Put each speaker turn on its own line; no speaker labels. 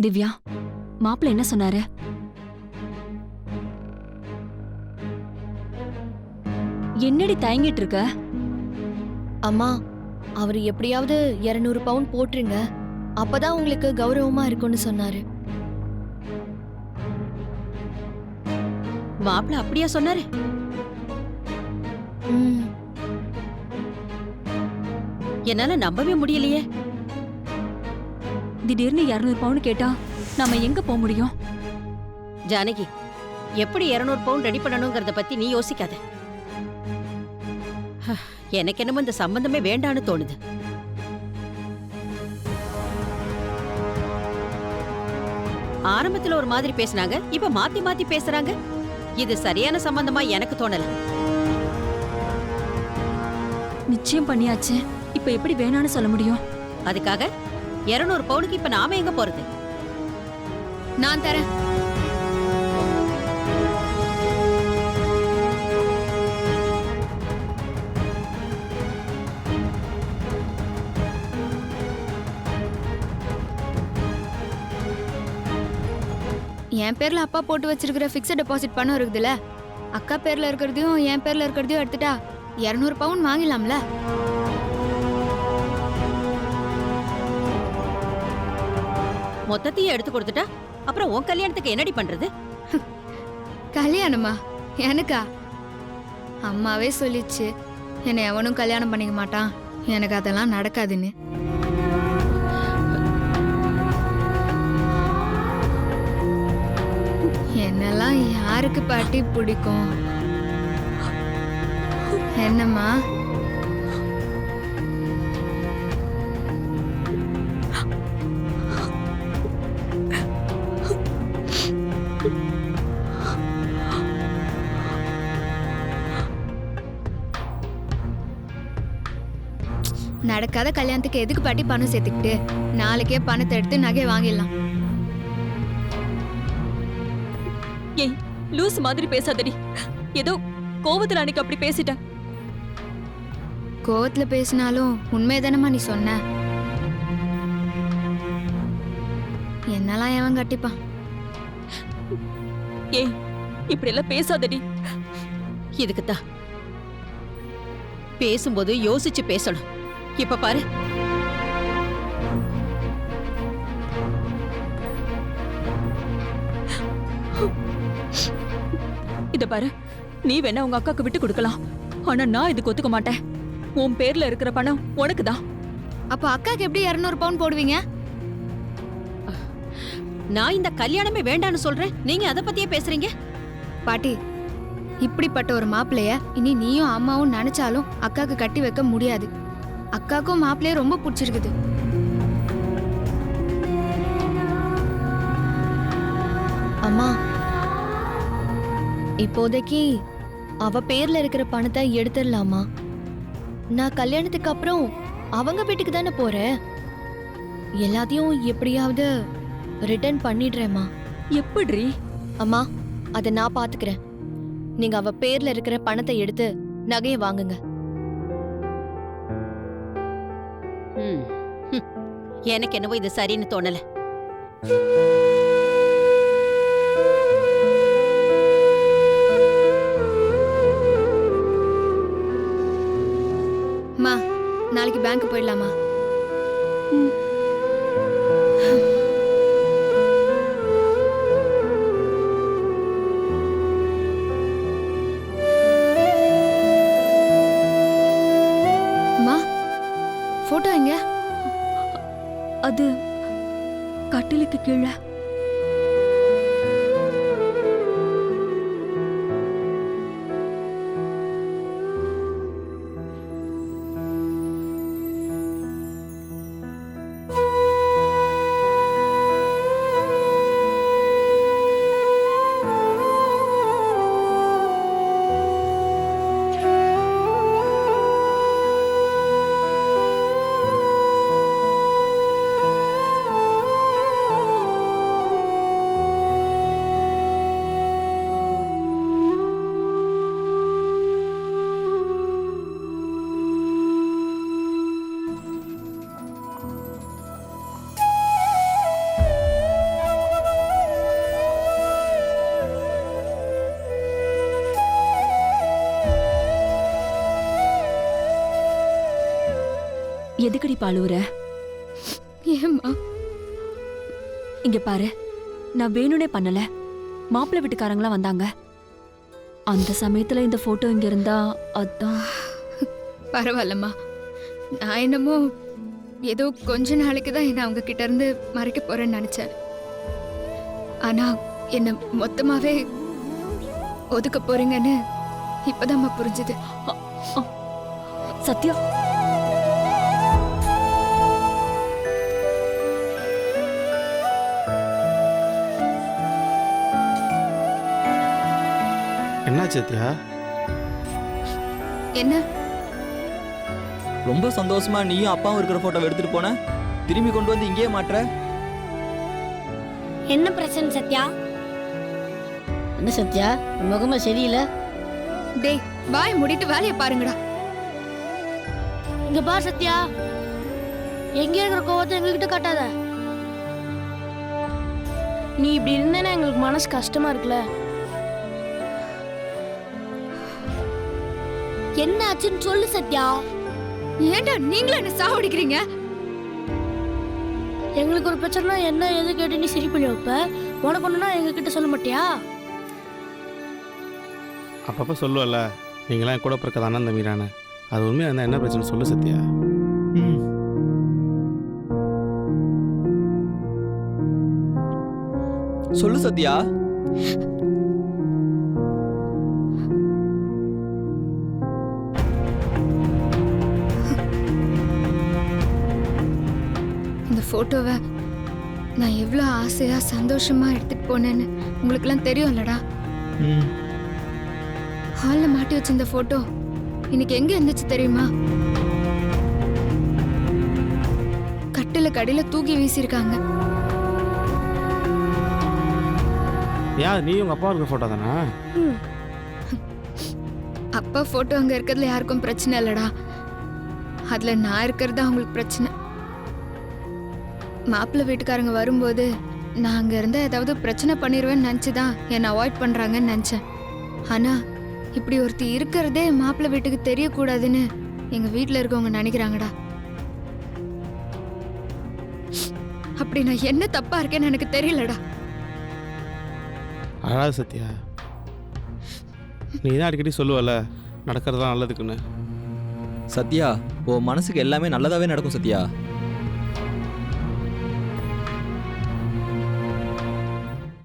திவ்யா, மாப்பிள்ள என்ன சொன்னாரு? என்னடி தயங்கிட்டு இருக்க?
அம்மா, அவர் எப்படியாவது 200 பவுன் போட்டுருங்க, அப்பதான் உங்களுக்கு கௌரவமா இருக்கும்னு சொன்னாரு.
மாப்பிள்ள அப்படியா சொன்னாரு?
ம்.
என்னால நம்பவே முடியலையே.
திடீர்னு 200 பவுன் கேட்டா நாம எங்க போக முடியும்?
ஜானகி, எப்படி 200 பவுன் ரெடி பண்ணணுங்கிறத பத்தி நீ யோசிக்காத. எனக்கு என்னமோ இந்த சம்பந்தமே வேண்டான்னு தோணுது. ஆரம்பத்துல ஒரு மாதிரி பேசினாங்க, இப்ப மாத்தி மாத்தி பேசுறாங்க. இது சரியான சம்பந்தமா எனக்கு தோணல.
நிச்சயம் பண்ணியாச்சு, இப்ப எப்படி வேணான்னு சொல்ல முடியும்?
அதுக்காக 200 பவுனுக்கு இப்ப நாம எங்க போறது?
நான் தரேன். என் பேர்ல அப்பா போட்டு வச்சிருக்கிற பிக்ஸட் டெபாசிட் பணம் இருக்குதுல்ல, அக்கா பேர்ல இருக்கிறதையும் என் பேர்ல இருக்கிறதையும் எடுத்துட்டா 200 பவுன் வாங்கிடலாம்ல.
மொத்தத்தையும் எடுத்து கொடுத்துட்டா அப்புறம் உன் கல்யாணத்துக்கு என்னடி பண்றது?
கல்யாணமா? எனக்கா? அம்மாவே சொல்லிச்சு, என்னை எவனும் கல்யாணம் பண்ணிக்க மாட்டான், எனக்கு அதெல்லாம் நடக்காதுன்னு. என்னெல்லாம் யாருக்கு பாட்டி பிடிக்கும்? என்னம்மா? நடக்காத கல்யாணத்துக்கு எதுக்கு பாட்டி பணம் சேர்த்துக்கிட்டு? நாளைக்கே பணத்தை எடுத்து நகையை வாங்கிடலாம்.
ஏய், லூஸ் மாதிரி பேசாதடி. ஏதோ கோவத்துல அன்னைக்கு அப்படி பேசிட்டேன்.
கோவத்துல பேசினாலும் உண்மைதானம்மா நீ சொன்ன. என்னெல்லாம் எவன் கட்டிப்பான்?
ஏய், இப்படி எல்லாம் பேசாதடி.
இதுக்குத்தான் பேசும்போது யோசிச்சு பேசணும். இப்ப பாரு,
இத பாரு, நீ வேணா உங்க அக்காக்கு விட்டு கொடுக்கலாம், ஆனா நான் இதுக்கு ஒத்துக்க மாட்டேன். உன் பேர்ல இருக்கிற பணம் உனக்குதான்.
அப்ப அக்காக்கு எப்படி 200 பவுன் போடுவீங்க?
நான் இந்த கல்யாணமே வேண்டான்னு சொல்றேன், நீங்க அத பத்தியே பேசுறீங்க.
பாட்டி, இப்படிப்பட்ட ஒரு மாப்பிள்ளைய இனி நீயும் அம்மாவும் நினைச்சாலும் அக்காக்கு கட்டி வைக்க முடியாது. அக்காக்கும் மாப்பிள்ளைய ரொம்ப பிடிச்சிருக்குது. அம்மா, இப்போதைக்கு அவ பேர்ல இருக்கிற பணத்தை எடுத்துடலாமா? நான் கல்யாணத்துக்கு அப்புறம் அவங்க வீட்டுக்கு தானே போறேன். எல்லாத்தையும் எப்படியாவது ரிட்டர்ன் பண்ணிடுறேம்மா.
எப்படி?
அம்மா, அதை நான் பாத்துக்கிறேன். நீங்க அவ பேர்ல இருக்கிற பணத்தை எடுத்து நகையை வாங்குங்க.
எனக்கு என்னவோ இது சரின்னு தோணல.
அம்மா, நாளைக்கு பேங்க் போயிடலாமா? அம்மா, போட்டோ எங்க?
அது கட்டிலுக்கு கீழே. எதுக்கடி பாழுவுற?
ஏம்மா?
இங்க பாரு, நான் வேணும்னே பண்ணல. மாப்பிள்ளை வீட்டுக்காரங்களாம் வந்தாங்க. அந்த சமயத்துல இந்த போட்டோ இங்க இருந்தா அதான்.
பரவாயில்லம்மா. நான் என்னமோ ஏதோ கொஞ்ச நாளைக்கு தான் என்ன அவங்க கிட்ட இருந்து மறைக்க போறேன்னு நினைச்சேன். ஆனா என்ன மொத்தமாவே ஒதுக்க போறீங்கன்னு இப்பதாம்மா புரிஞ்சுது.
சத்யா,
என்னாச்சு சத்யா?
என்ன?
ரொம்ப சந்தோஷமா நீயும் அப்பாவும் இருக்கிற போட்டோவை எடுத்துட்டு போன, திரும்பி கொண்டு வந்து இங்கேயே மாட்டுற.
என்ன பிரச்சனை சத்யா?
என்ன சத்யா, உன் முகமே சரியில்லை.
டேய், வாய் மூடிட்டு வேலையை பாருங்கடா.
இங்க பார் சத்யா, எங்க இருக்கிற கோவத்தை எங்ககிட்ட காட்டாத. நீ இப்படி இருந்தேன்னா எங்களுக்கு மனசு கஷ்டமா இருக்குல்ல. என்ன ஆச்சுன்னு சொல்லு சத்யா.
ஏன்டா நீங்களும் என்ன சாவடிக்கிறீங்க?
எங்களுக்கு ஒரு பிரச்சனை என்ன எது கேட்டு நீ சரி பண்ணி வைப்ப, உனக்கு ஒண்ணுனா எங்க கிட்ட சொல்ல மாட்டியா?
அப்பப்போ சொல்லுவல்ல, நீங்களாம் என் கூட பிறக்கதானே அந்த மீரான. அது உண்மையாக இருந்தால் என்ன பிரச்சனை சொல்லு சத்யா.
சொல்லு சத்யா.
இந்த போட்டோவை நான் எவ்வளோ ஆசையா சந்தோஷமா எடுத்துட்டு போனேன்னு உங்களுக்குலாம் தெரியும்லடா. ஹாலில் மாட்டி வச்சிருந்த போட்டோ இன்னைக்கு எங்க இருந்துச்சு தெரியுமா? கட்டில கடையில தூக்கி வீசியிருக்காங்க.
ஏன் நீ உங்கள் அப்பா இருக்க ஃபோட்டோ தானே?
அப்பா போட்டோ அங்க இருக்கிறதுல யாருக்கும் பிரச்சனை இல்லடா. அதுல நான் இருக்கிறது அவங்களுக்கு பிரச்சனை. மாப்பிள்ளை வீட்டுக்காரங்க வரும்போது நான் அங்க இருந்தா ஏதாவது பிரச்சனை பண்ணிடுவேன்னு நினைச்சுதான் என்னை அவாய்ட் பண்றாங்கன்னு நினைச்சேன். ஆனா இப்படி ஒருத்தி இருக்கிறதே மாப்பிள்ளை வீட்டுக்கு தெரியக்கூடாதுன்னு எங்க வீட்டுல இருக்கவங்க நினைக்கிறாங்கடா. அப்படி நான் என்ன தப்பா இருக்கேன்னு எனக்கு தெரியலடா.
அழாது சத்யா. நீ தான் அடிக்கடி சொல்லுவல்ல, நடக்கிறதா நல்லதுக்குன்னு.
சத்யா, உன் மனசுக்கு எல்லாமே நல்லதாவே நடக்கும் சத்யா.